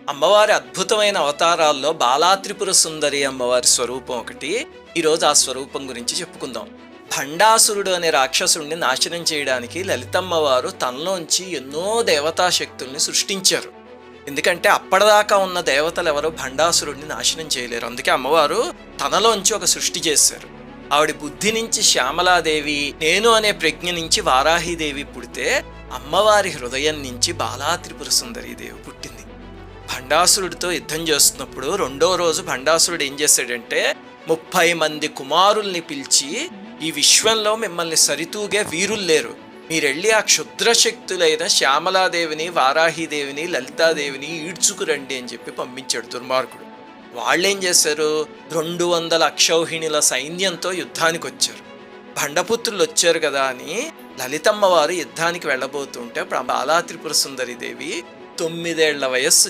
అమ్మవారి అద్భుతమైన అవతారాల్లో బాలా త్రిపుర సుందరి అమ్మవారి స్వరూపం ఒకటి. ఈరోజు ఆ స్వరూపం గురించి చెప్పుకుందాం. భండాసురుడు అనే రాక్షసుడిని నాశనం చేయడానికి లలితమ్మవారు తనలోంచి ఎన్నో దేవతా శక్తుల్ని సృష్టించారు. ఎందుకంటే అప్పటిదాకా ఉన్న దేవతలు ఎవరు భండాసురుడిని నాశనం చేయలేరు. అందుకే అమ్మవారు తనలోంచి ఒక సృష్టి చేశారు. ఆవిడ బుద్ధి నుంచి శ్యామలాదేవి, నేను అనే ప్రజ్ఞ నుంచి వారాహీదేవి పుడితే అమ్మవారి హృదయం నుంచి బాలా త్రిపుర సుందరి దేవి పుట్టింది. భండాసురుడితో యుద్ధం చేస్తున్నప్పుడు రెండో రోజు భండాసురుడు ఏం చేశాడంటే 30 మంది కుమారుల్ని పిలిచి, ఈ విశ్వంలో మిమ్మల్ని సరితూగే వీరులు లేరు, మీరెళ్ళి ఆ క్షుద్రశక్తులైన శ్యామలాదేవిని, వారాహీదేవిని, లలితాదేవిని ఈడ్చుకురండి అని చెప్పి పంపించాడు దుర్మార్గుడు. వాళ్ళేం చేశారు, 200 అక్షౌహిణుల సైన్యంతో యుద్ధానికి వచ్చారు. భండపుత్రులు వచ్చారు కదా అని లలితమ్మవారు యుద్ధానికి వెళ్ళబోతుంటే బాలా త్రిపుర సుందరి దేవి 9 ఏళ్ల వయస్సు